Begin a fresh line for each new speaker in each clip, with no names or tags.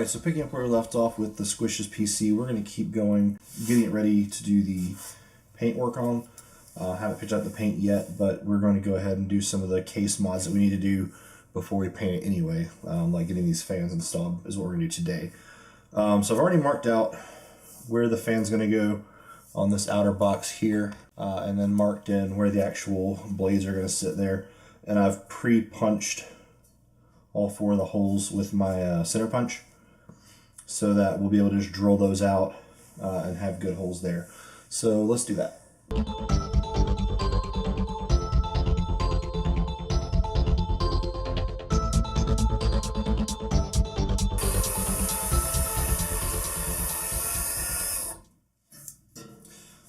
Alright, so picking up where we left off with the Squish's PC, we're going to keep going, getting it ready to do the paint work on. Haven't picked up the paint yet, but we're going to go ahead and do some of the case mods that we need to do before we paint it anyway, like getting these fans installed is what we're going to do today. So I've already marked out where the fan's going to go on this outer box here, and then marked in where the actual blades are going to sit there. And I've pre-punched all 4 of the holes with my center punch, so that we'll be able to just drill those out and have good holes there. So let's do that.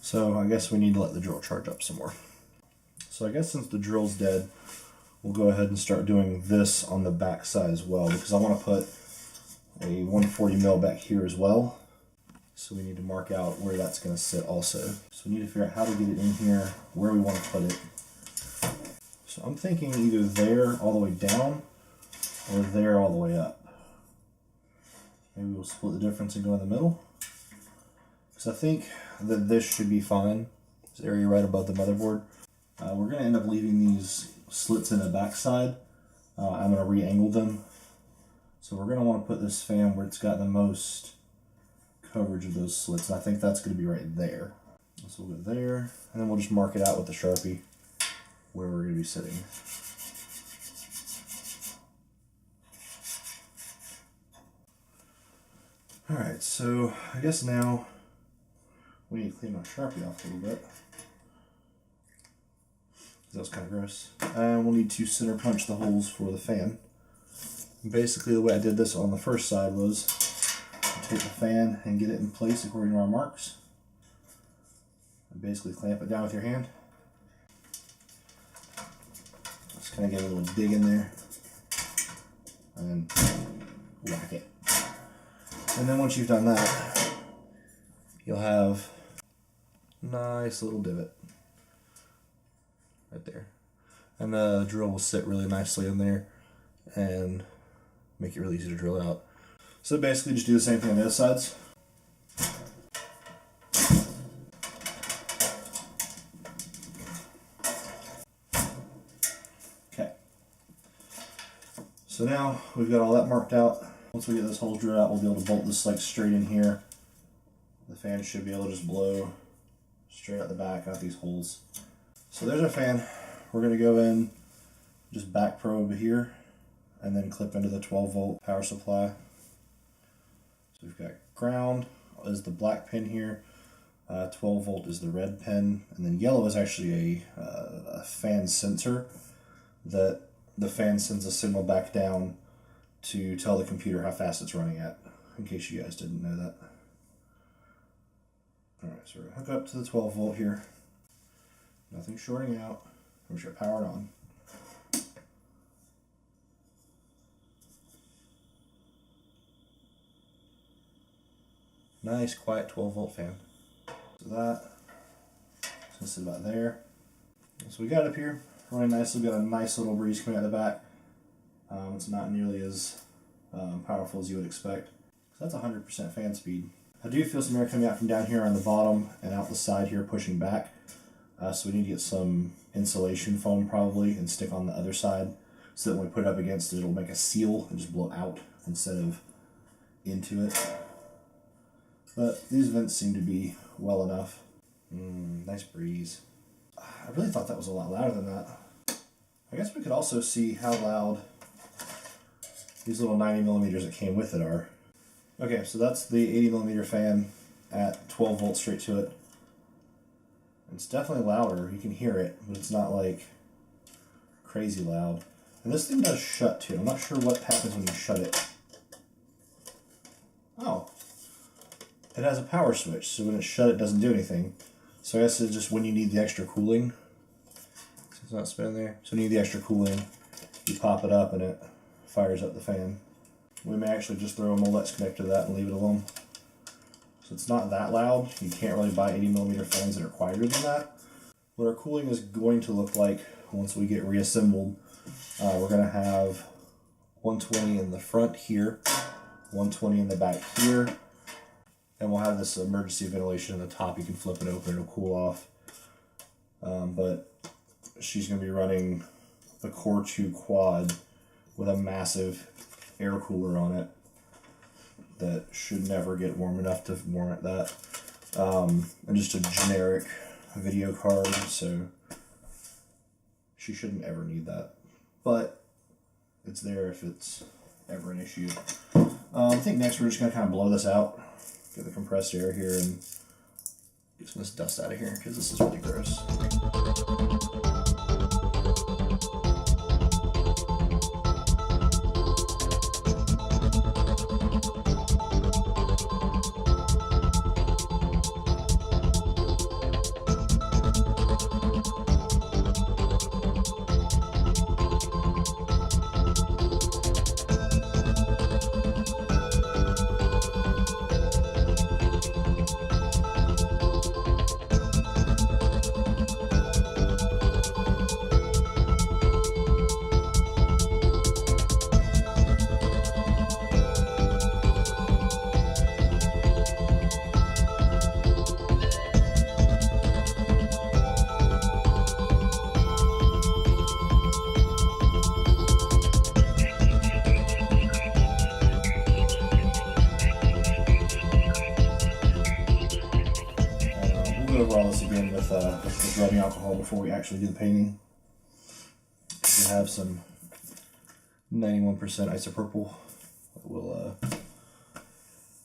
So I guess we need to let the drill charge up some more. So I guess since the drill's dead, we'll go ahead and start doing this on the back side as well, because I want to put a 140 mil back here as well. So we need to mark out where that's going to sit also. So we need to figure out how to get it in here, where we want to put it. So I'm thinking either there all the way down or there all the way up. Maybe we'll split the difference and go in the middle. Because I think that this should be fine. This area right above the motherboard. We're going to end up leaving these slits in the back side. I'm going to re-angle them. So we're going to want to put this fan where it's got the most coverage of those slits. And I think that's going to be right there. So we'll go there, and then we'll just mark it out with the Sharpie where we're going to be sitting. Alright, so I guess now we need to clean my Sharpie off a little bit. That was kind of gross. And we'll need to center punch the holes for the fan. Basically the way I did this on the first side was take the fan and get it in place according to our marks. And basically clamp it down with your hand. Just kind of get a little dig in there. And whack it. And then once you've done that, you'll have a nice little divot right there. And the drill will sit really nicely in there and make it really easy to drill it out. So basically just do the same thing on the other sides. Okay. So now we've got all that marked out. Once we get this hole drilled out, we'll be able to bolt this like straight in here. The fan should be able to just blow straight out the back out these holes. So there's our fan. We're going to go in, just back probe here, and then clip into the 12 volt power supply. So we've got ground is the black pin here, 12 volt is the red pin, and then yellow is actually a fan sensor that the fan sends a signal back down to tell the computer how fast it's running at, in case you guys didn't know that. Alright, so we're going to hook up to the 12 volt here. Nothing shorting out. We're just going to power it on. Nice, quiet 12 volt fan. So that's going to sit about there. So we got it up here, running nicely. We got a nice little breeze coming out of the back. It's not nearly as powerful as you would expect. So that's 100% fan speed. I do feel some air coming out from down here on the bottom and out the side here pushing back. So we need to get some insulation foam probably and stick on the other side so that when we put it up against it, it'll make a seal and just blow out instead of into it. But these vents seem to be well enough. Nice breeze. I really thought that was a lot louder than that. I guess we could also see how loud these little 90 millimeters that came with it are. Okay, so that's the 80 millimeter fan at 12 volts straight to it. It's definitely louder, you can hear it, but it's not like crazy loud. And this thing does shut too. I'm not sure what happens when you shut it. Oh. It has a power switch, so when it's shut it doesn't do anything. So I guess it's just when you need the extra cooling. It's not spinning there. So when you need the extra cooling, you pop it up and it fires up the fan. We may actually just throw a Molex connector to that and leave it alone. So it's not that loud. You can't really buy 80 millimeter fans that are quieter than that. What our cooling is going to look like once we get reassembled, we're going to have 120 in the front here, 120 in the back here. And we'll have this emergency ventilation in the top. You can flip it open, it'll cool off. But she's going to be running the Core 2 quad with a massive air cooler on it that should never get warm enough to warrant that. And just a generic video card, so she shouldn't ever need that. But it's there if it's ever an issue. I think next we're just going to kind of blow this out, get the compressed air here, and get some of this dust out of here because this is really gross. Over all this again with rubbing alcohol before we actually do the painting. We have some 91% isopropyl that will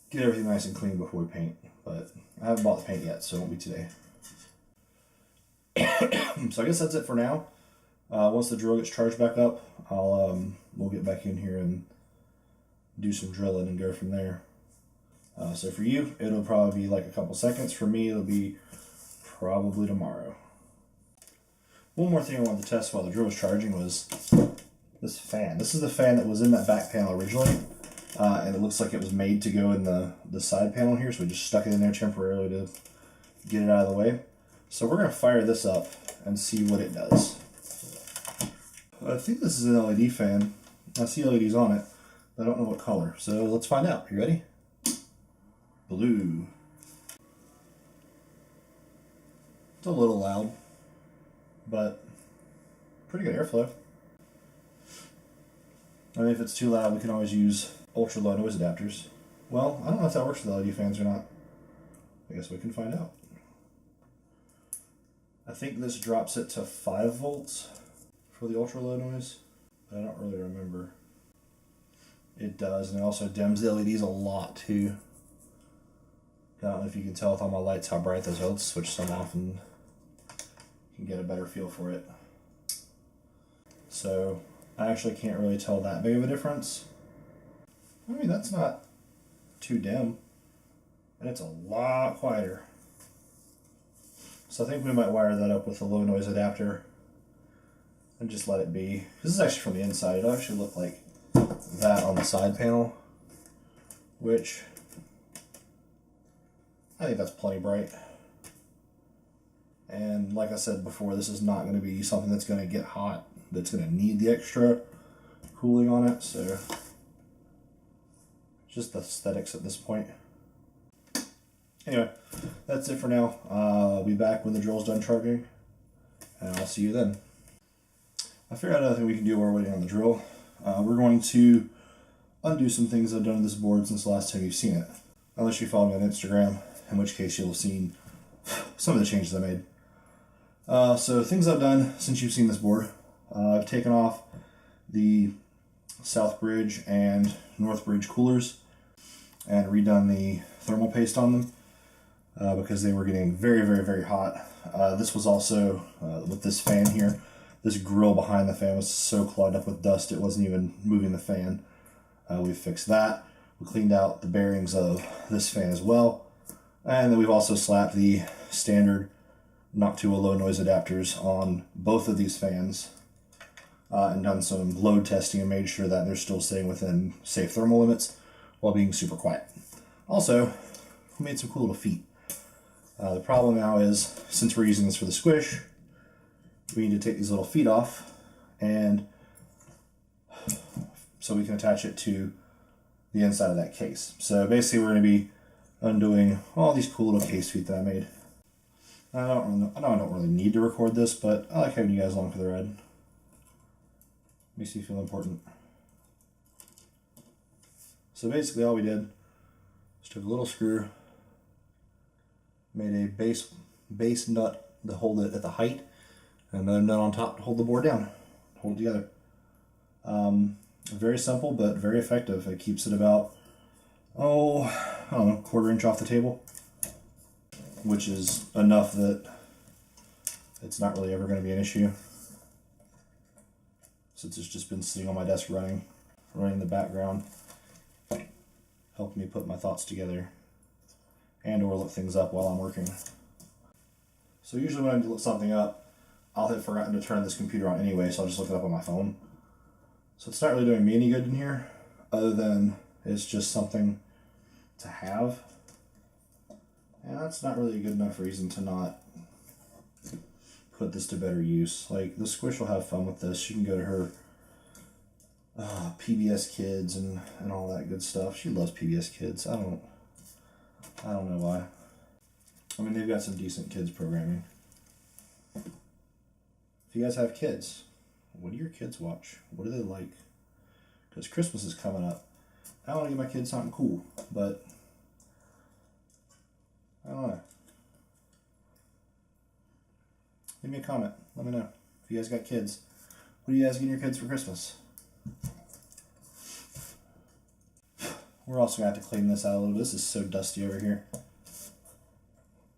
get everything nice and clean before we paint. But I haven't bought the paint yet, so it won't be today. So I guess that's it for now. Once the drill gets charged back up, we'll get back in here and do some drilling and go from there. So for you, it'll probably be like a couple seconds. For me, it'll be probably tomorrow. One more thing I wanted to test while the drill was charging was this fan. This is the fan that was in that back panel originally, and it looks like it was made to go in the side panel here, so we just stuck it in there temporarily to get it out of the way. So we're going to fire this up and see what it does. I think this is an LED fan. I see LEDs on it, but I don't know what color. So let's find out. You ready? Blue. It's a little loud, but pretty good airflow. I mean, if it's too loud, we can always use ultra low noise adapters. Well, I don't know if that works with LED fans or not. I guess we can find out. I think this drops it to 5 volts for the ultra low noise, but I don't really remember. It does, and it also dims the LEDs a lot too. I don't know if you can tell with all my lights how bright those are. Let's switch some off and you can get a better feel for it. So I actually can't really tell that big of a difference. I mean, that's not too dim, and it's a lot quieter. So I think we might wire that up with a low noise adapter and just let it be. This is actually from the inside. It'll actually look like that on the side panel, which I think that's plenty bright. And like I said before, this is not going to be something that's going to get hot, that's going to need the extra cooling on it, so just aesthetics at this point. Anyway, that's it for now. I'll be back when the drill's done charging, and I'll see you then. I figured out another thing we can do while we're waiting on the drill. We're going to undo some things I've done to this board since the last time you've seen it. Unless you follow me on Instagram, in which case you'll have seen some of the changes I made. So things I've done since you've seen this board. I've taken off the South Bridge and North Bridge coolers and redone the thermal paste on them because they were getting very, very, very hot. This was also, with this fan here, this grill behind the fan was so clogged up with dust it wasn't even moving the fan. We fixed that. We cleaned out the bearings of this fan as well. And then we've also slapped the standard Noctua low noise adapters on both of these fans and done some load testing and made sure that they're still staying within safe thermal limits while being super quiet. Also, we made some cool little feet. The problem now is, since we're using this for the squish, we need to take these little feet off, and so we can attach it to the inside of that case. So basically we're going to be undoing all these cool little case feet that I made. I know I don't really need to record this, but I like having you guys along for the ride. Makes me feel important. So basically all we did was took a little screw, made a base nut to hold it at the height, and another nut on top to hold the board down, hold it together. Very simple, but very effective. It keeps it about, I don't know, 1/4 inch off the table, which is enough that it's not really ever going to be an issue, since it's just been sitting on my desk running in the background, helping me put my thoughts together and or look things up while I'm working. So usually when I look something up, I'll have forgotten to turn this computer on anyway, so I'll just look it up on my phone. So it's not really doing me any good in here, other than it's just something to have. And that's not really a good enough reason to not put this to better use. Like, the Squish will have fun with this. She can go to her PBS Kids and all that good stuff. She loves PBS Kids. I don't know why. I mean, they've got some decent kids programming. If you guys have kids, what do your kids watch? What do they like? Because Christmas is coming up. I want to get my kids something cool, but I don't know. Leave me a comment. Let me know. If you guys got kids, what do you guys get your kids for Christmas? We're also going to have to clean this out a little bit. This is so dusty over here.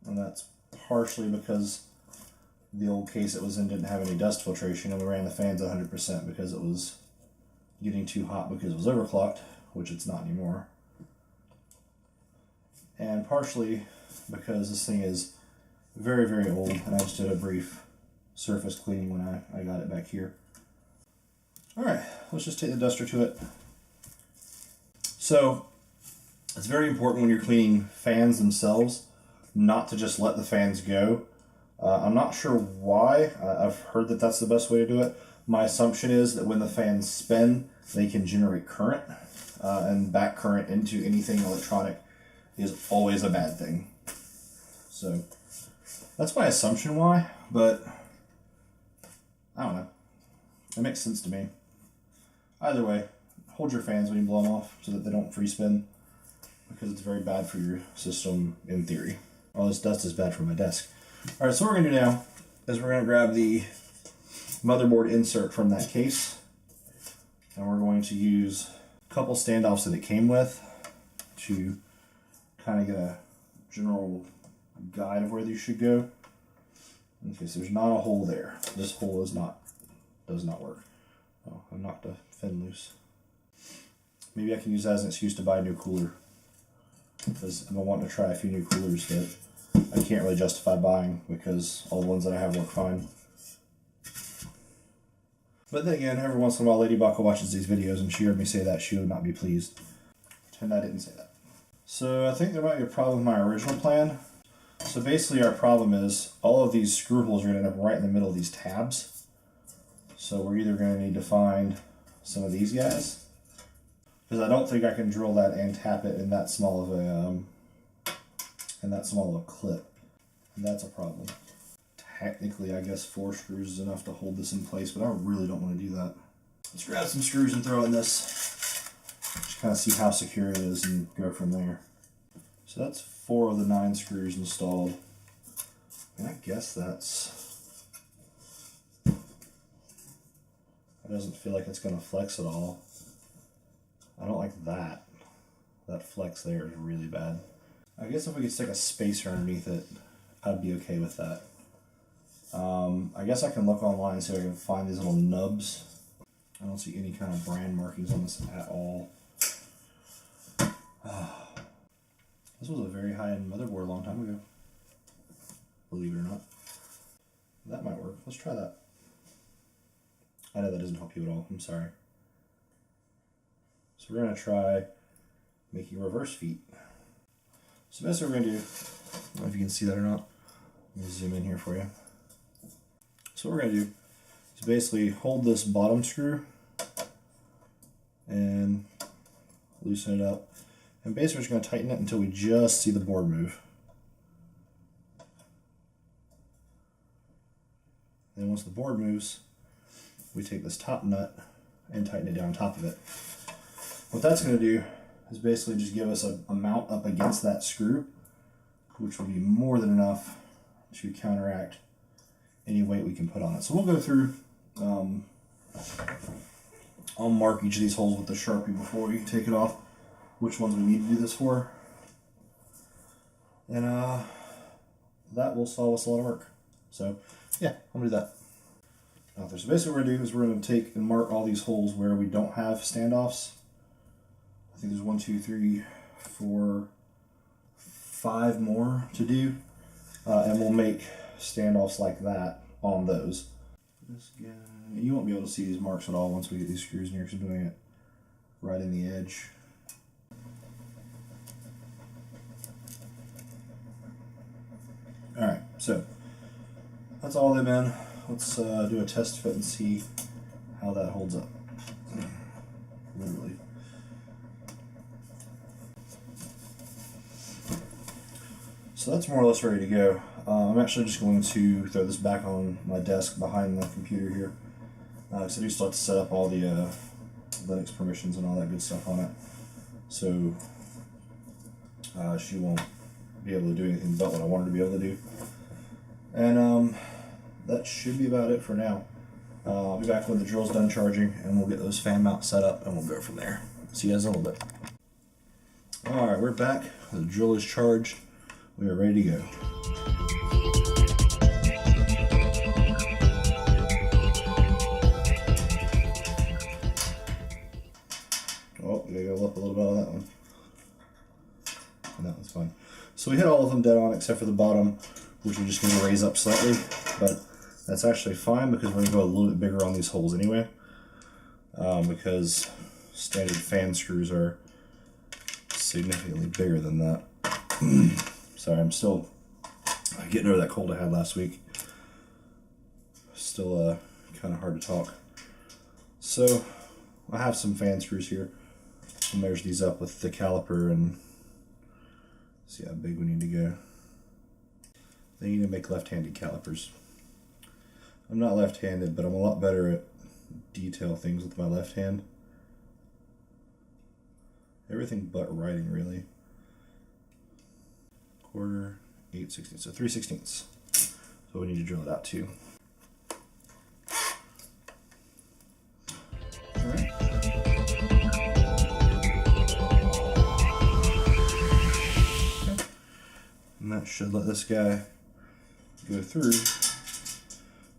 And that's partially because the old case it was in didn't have any dust filtration, and we ran the fans 100% because it was getting too hot because it was overclocked, which it's not anymore. And partially because this thing is very, very old, and I just did a brief surface cleaning when I got it back here. Alright, let's just take the duster to it. So, it's very important when you're cleaning fans themselves not to just let the fans go. I'm not sure why. I've heard that that's the best way to do it. My assumption is that when the fans spin, they can generate current, and back current into anything electronic is always a bad thing. So, that's my assumption why, but I don't know. It makes sense to me. Either way, hold your fans when you blow them off so that they don't free spin, because it's very bad for your system in theory. All this dust is bad for my desk. Alright, so what we're going to do now is we're going to grab the motherboard insert from that case, and we're going to use a couple standoffs that it came with to kind of get a general guide of where these should go. Okay, so there's not a hole there. This hole does not work. Oh, I knocked a fin loose. Maybe I can use that as an excuse to buy a new cooler, because I've been wanting to try a few new coolers that I can't really justify buying because all the ones that I have work fine. But then again, every once in a while Lady Baka watches these videos and she heard me say that, she would not be pleased. Pretend I didn't say that. So I think there might be a problem with my original plan. So basically our problem is all of these screw holes are going to end up right in the middle of these tabs. So we're either going to need to find some of these guys, because I don't think I can drill that and tap it in that small of a clip, and that's a problem. Technically, I guess 4 screws is enough to hold this in place, but I really don't want to do that. Let's grab some screws and throw in this. Just kind of see how secure it is and go from there. So that's 4 of the 9 screws installed. And I guess that's... It doesn't feel like it's going to flex at all. I don't like that. That flex there is really bad. I guess if we could stick a spacer underneath it, I'd be okay with that. I guess I can look online and see if I can find these little nubs. I don't see any kind of brand markings on this at all. This was a very high-end motherboard a long time ago, believe it or not. That might work. Let's try that. I know that doesn't help you at all. I'm sorry. So we're going to try making reverse feet. So basically what we're going to do, I don't know if you can see that or not. Let me zoom in here for you. So what we're going to do is basically hold this bottom screw and loosen it up. And basically we're just going to tighten it until we just see the board move. Then once the board moves, we take this top nut and tighten it down on top of it. What that's going to do is basically just give us a mount up against that screw, which will be more than enough to counteract any weight we can put on it. So we'll go through, I'll mark each of these holes with the Sharpie before we take it off, which ones we need to do this for. And that will solve us a lot of work. So yeah, I'm gonna do that. So basically what we're gonna do is we're gonna take and mark all these holes where we don't have standoffs. I think there's 1, 2, 3, 4, 5 more to do. And we'll make standoffs like that on those. This guy, you won't be able to see these marks at all once we get these screws in here because I'm doing it right in the edge. Alright, so that's all they've been. Let's do a test fit and see how that holds up. Literally. So that's more or less ready to go. I'm actually just going to throw this back on my desk behind the computer here. Because I do still have to set up all the Linux permissions and all that good stuff on it. So she won't be able to do anything but what I want her to be able to do. And that should be about it for now. I'll be back when the drill's done charging and we'll get those fan mounts set up and we'll go from there. See you guys in a little bit. Alright, we're back. The drill is charged. We are ready to go. Oh, we gotta go up a little bit on that one. And that one's fine. So we hit all of them dead on except for the bottom, which we're just going to raise up slightly, but that's actually fine because we're going to go a little bit bigger on these holes anyway, because standard fan screws are significantly bigger than that. Sorry, I'm still getting over that cold I had last week. Still kind of hard to talk. So I have some fan screws here. I'll measure these up with the caliper and see how big we need to go. They need to make left-handed calipers. I'm not left-handed, but I'm a lot better at detail things with my left hand. Everything but writing, really. 1/4, 8/16, so 3/16. So we need to drill it out too. Alright. Okay. And that should let this guy go through,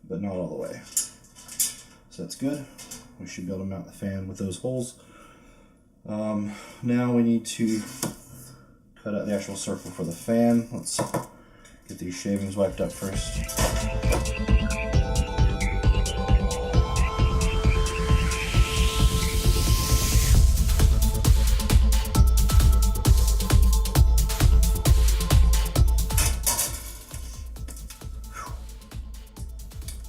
but not all the way. So that's good. We should be able to mount the fan with those holes. Now we need to cut out the actual circle for the fan. Let's get these shavings wiped up first.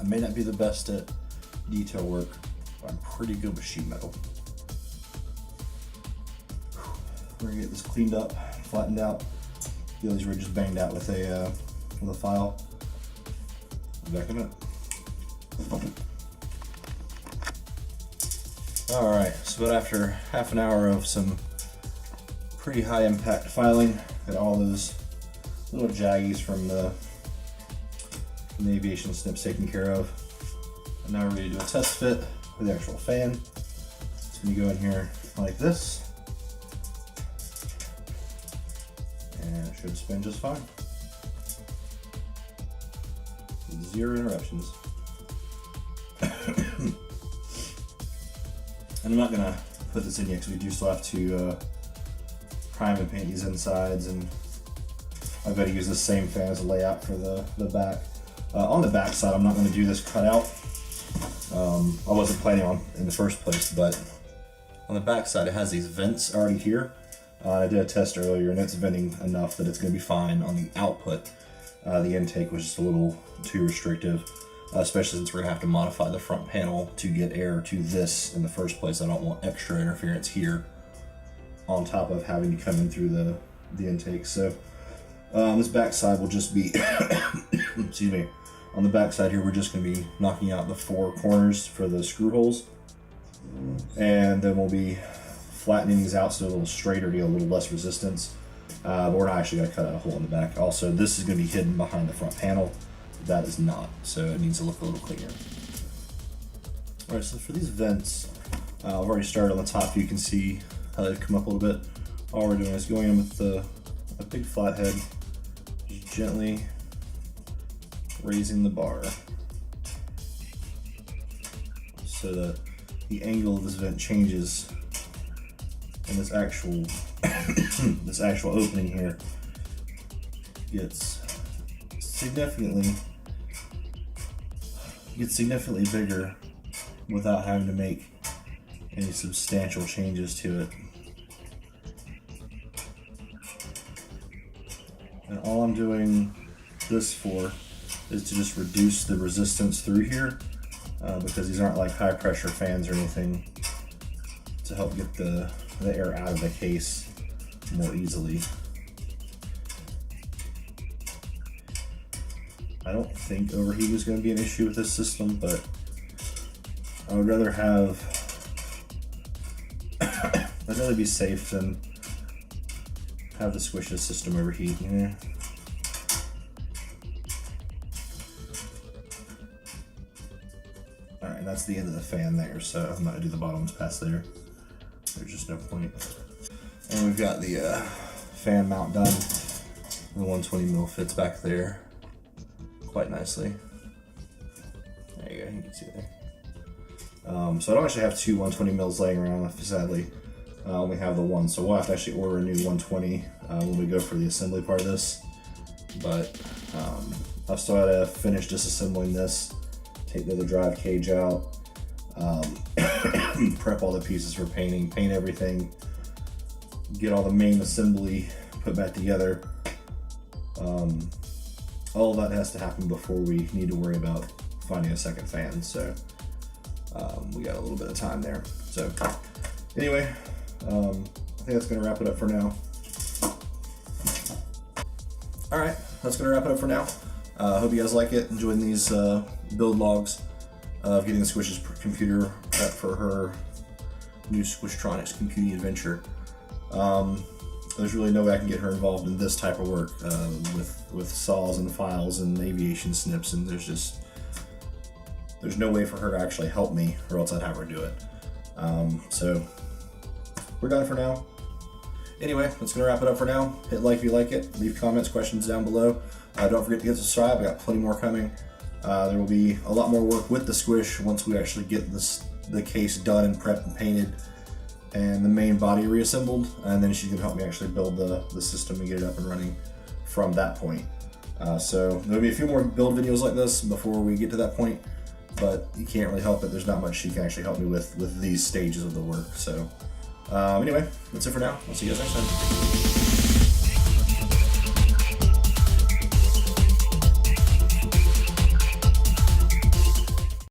I may not be the best at detail work, but I'm pretty good with sheet metal. We're gonna get this cleaned up, flattened out. Feel these ridges banged out with a file. Back in a minute. All right, so about after half an hour of some pretty high impact filing, got all those little jaggies from the aviation snips taken care of. And now we're ready to do a test fit for the actual fan. It's gonna go in here like this. And it should spin just fine. Zero interruptions. And I'm not gonna put this in yet because we do still have to prime and paint these insides, and I've got to use the same fan as a layout for the back. On the back side, I'm not going to do this cutout. I wasn't planning on in the first place, but on the back side it has these vents already here. I did a test earlier and it's venting enough that it's going to be fine. On the output, the intake was just a little too restrictive, especially since we're going to have to modify the front panel to get air to this in the first place. I don't want extra interference here on top of having to come in through the intake. So this back side will just be, excuse me, on the back side here we're just going to be knocking out the 4 corners for the screw holes, and then we'll be flattening these out so they're a little straighter to get a little less resistance. But we're not actually going to cut out a hole in the back. Also, this is going to be hidden behind the front panel. That is not, so it needs to look a little cleaner. Alright, so for these vents, I've already started on the top. You can see how they've come up a little bit. All we're doing is going in with a big flathead, just gently raising the bar so that the angle of this vent changes, and this actual this actual opening here gets significantly bigger without having to make any substantial changes to it. And all I'm doing this for is to just reduce the resistance through here, because these aren't like high pressure fans or anything, to help get the air out of the case more easily. I don't think overheat is going to be an issue with this system, but I would rather I'd rather be safe than have the Squish's system overheat, you know? Alright, that's the end of the fan there, so I'm not going to do the bottoms past there. There's just no point. And we've got the fan mount done. The 120mm fits back there quite nicely. There you go, you can see it there. So I don't actually have 2 120mm laying around, sadly. I only have the one, so we'll have to actually order a new 120 when we go for the assembly part of this. But I've still got to finish disassembling this, take the other drive cage out, prep all the pieces for painting, paint everything, get all the main assembly put back together. All of that has to happen before we need to worry about finding a second fan, so we got a little bit of time there. So anyway, I think that's going to wrap it up for now. Alright, that's going to wrap it up for now. I hope you guys like it, enjoying these build logs of getting the Squish's computer prep for her new SquishTronics computing adventure. There's really no way I can get her involved in this type of work with saws and files and aviation snips, and there's no way for her to actually help me, or else I'd have her do it. So we're done for now. Anyway, that's gonna wrap it up for now. Hit like if you like it. Leave comments, questions down below. Don't forget to get subscribed. I got plenty more coming. There will be a lot more work with the Squish once we actually get the case done and prepped and painted, and the main body reassembled, and then she can help me actually build the system and get it up and running from that point. So there'll be a few more build videos like this before we get to that point, but you can't really help it. There's not much she can actually help me with these stages of the work. So anyway, that's it for now. We'll see you guys next time.